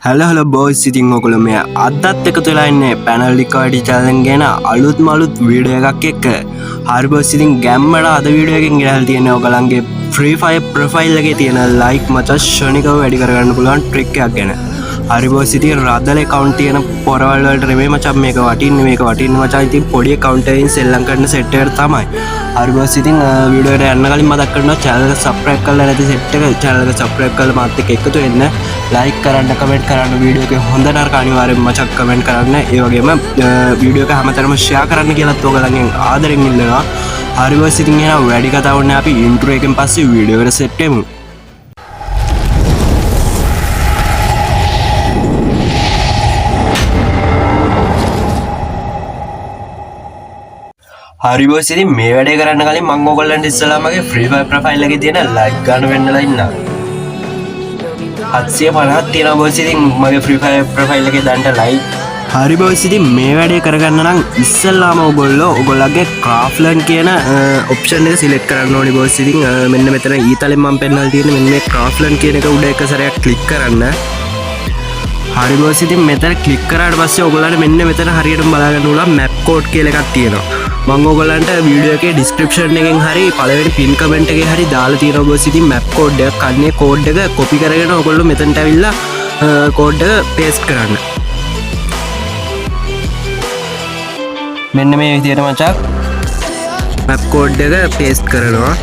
හලහල boys ඉතින් ඔකොල මෙය අදත් එකතු වෙලා ඉන්නේ පැනල් රිකාඩි චැලෙන්ජ් ගැන අලුත්ම වීඩියෝ එකක් එක්ක. හරි බෝයිස් ඉතින් ගැම්මට අද වීඩියෝ එකකින් ගෙනල්ලා තියෙන්නේ ඔයගලන්ගේ ෆ්‍රී ෆයර් ප්‍රොෆයිල් එකේ තියෙන ලයික් මචං ශනිකව වැඩි කරගන්න පුළුවන් ට්‍රික් එකක් ගැන. හරි බෝයිස් ඉතින් රදල account තියෙන පොරවල් වලට නෙමෙයි මචං මේක වටින්නේ මචං ඉතින් පොඩි account එකකින් සෙල්ලම් කරන සෙට් එකට තමයි. හරි බෝයිස් ඉතින් වීඩියෝ එකට යන්න කලින් මතක් කරනවා channel එක subscribe කරලා නැති සෙට් එක channel එක subscribe කරලා මාත් එක්ක එකතු වෙන්න. like කරන්න comment කරන්න වීඩියෝ එක හොඳ නරක අනිවාර්යෙන් මචං comment කරන්න. ඒ වගේම වීඩියෝ එක හැමතැනම share කරන්න කියලාත් ඔයගලගෙන් ආදරෙන් ඉල්ලනවා. හරි බෝයිස් ඉතින් එහෙනම් වැඩි කතාවක් නැහැ අපි intro එකෙන් පස්සේ වීඩියෝ එකට set වෙමු. හරි බෝයිස් ඉතින් මේ වැඩේ කරන්න කලින් මම ඔයගොල්ලන්ට ඉස්සලා මගේ free fire profile එකේ තියෙන like ගන්න වෙන්නලා ඉන්නවා. 750ක් තියෙනවා බෝයිස් ඉතින් මගේ free fire profile එකේ දාන්න like. හරි බෝයිස් ඉතින් මේ වැඩේ කරගන්න නම් ඉස්සල්ලාම ඔයගොල්ලෝගේ craftland කියන option එක select කරන්න ඕනේ බෝයිස් ඉතින් මෙන්න මෙතන ඊතලෙන් මම පෙන්නලා තියෙන මෙන්න මේ craftland කියන එක උඩ එක සැරයක් click කරන්න. හරි බෝයිස් ඉතින් මෙතන click කරාට පස්සේ ඔයගොල්ලන්ට මෙන්න මෙතන හරියටම බලා ගන්න පුළුවන් map code කියලා එකක් තියෙනවා. මම ඔයගොල්ලන්ට වීඩියෝ එකේ description එකෙන් හරි පළවෙනි pin comment එකේ හරි දාලා තියෙනවා බෝස් ඉතින් map code එකක් අන්නේ code එක copy කරගෙන ඔයගොල්ලෝ මෙතනට ඇවිල්ලා code එක paste කරන්න. මෙන්න මේ විදිහට මචං map code එක paste කරනවා.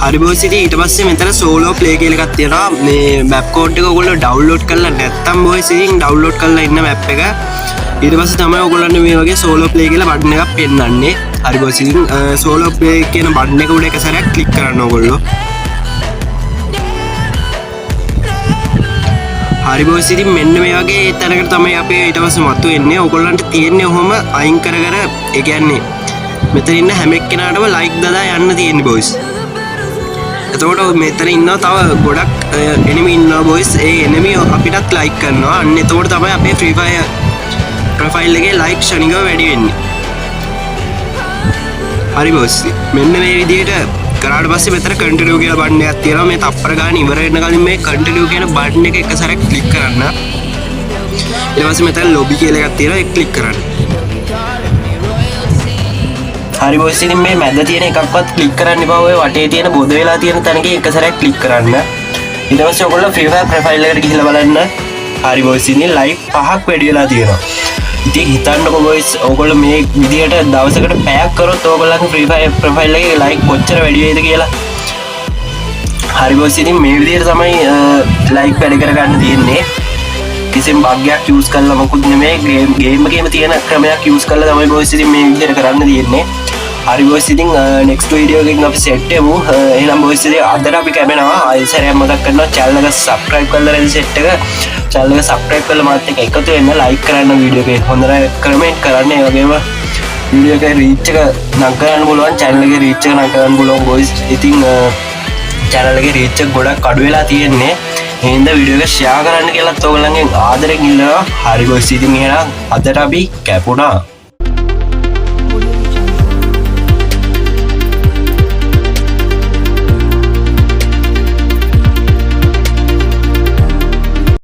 හරි බෝස් ඉතින් ඊට පස්සේ මෙතන solo play කියලා එකක් තියෙනවා. මේ map code එක ඔයගොල්ලෝ download කරලා නැත්නම් බෝස් ඉතින් download කරලා ඉන්න map එක ඊට පස්සේ තමයි ඔයගොල්ලන්ට මේ වගේ solo play කියලා බටන් එකක් පෙන්නන්නේ. හරි බෝස් ඉතින් solo play කියන බටන් එක උඩ එක සැරයක් ක්ලික් කරන්න ඕගොල්ලෝ. හරි බෝස් ඉතින් මෙන්න මේ වගේ තැනකට තමයි අපි ඊට පස්සේ මතුවෙන්නේ. ඔයගොල්ලන්ට තියෙන්නේ ඔහොම අයින් කර ඒ කියන්නේ මෙතන ඉන්න හැම එක්කෙනාටම like දාලා යන්න තියෙන්නේ බෝස්. එතකොට මෙතන ඉන්නවා තව ගොඩක් enemy ඉන්නවා බෝස්. ඒ enemy අපිටත් like කරනවා. අන්න එතකොට තමයි අපේ free fire profile එකේ like ශනිකව වැඩි වෙන්නේ. හරි බෝස් මෙන්න මේ විදිහට කරාට පස්සේ මෙතන continue කියලා බටන් එකක් තියෙනවා. මේ තප්පර ගන්න ඉවර වෙන්න කලින් මේ continue කියන බටන් එක එක සැරයක් ක්ලික් කරන්න. ඊට පස්සේ මෙතන lobby කියලා එකක් තියෙනවා ඒක ක්ලික් කරන්න. හරි බෝස් ඉතින් මේ මැද තියෙන එකක්වත් ක්ලික් කරන්න එපා. ඔය වටේ තියෙන බොද වෙලා තියෙන තැනක එක සැරයක් ක්ලික් කරන්න. ඊට පස්සේ ඔයගොල්ලෝ free fire profile එකට ගිහිල්ලා බලන්න. හරි බෝස් ඉතින් like 5ක් වැඩි වෙලා තියෙනවා. ඉතින් හිතන්නකෝ බොයිස් ඔයගොල්ලෝ මේ විදියට දවසකට පැයක් කරොත් ඔයගොල්ලන්ගේ free fire profile එකේ like කොච්චර වැඩි වෙයිද කියලා. හරි බොයිස් ඉතින් මේ විදියට තමයි like වැඩි කරගන්න තියෙන්නේ. කිසිම බග්යක් use කරලා මොකුත් නෙමෙයි game එකේම තියෙන ක්‍රමයක් use කරලා තමයි බොයිස් ඉතින් මේ විදියට කරන්න තියෙන්නේ. හරි බොයිස් ඉතින් next video එකකින් අපි set වෙමු. එහෙනම් බොයිස් ඉතින් අදට අපි කැමෙනවා ආයෙත් සැරයක් මතක් කරනවා channel එක subscribe කරලා රෙදි set එක channel එක subscribe කරලා මාත් එක්ක එකතු වෙන්න like කරන්න වීඩියෝ එකේ හොඳට comment කරන්න. ඒ වගේම වීඩියෝ එකේ reach එක නම් කරන්න පුළුවන් channel එකේ reach එක නම් කරන්න පුළුවන් බොයිස්. ඉතින් channel එකේ reach එක ගොඩක් අඩු වෙලා තියෙන්නේ. එහෙනම් වීඩියෝ එක share කරන්න කියලාත් ඔයගොල්ලන්ගෙන් ආදරෙන් ඉල්ලනවා. හරි බොයිස් ඉතින් එහෙනම් අදට අපි කැපුණා.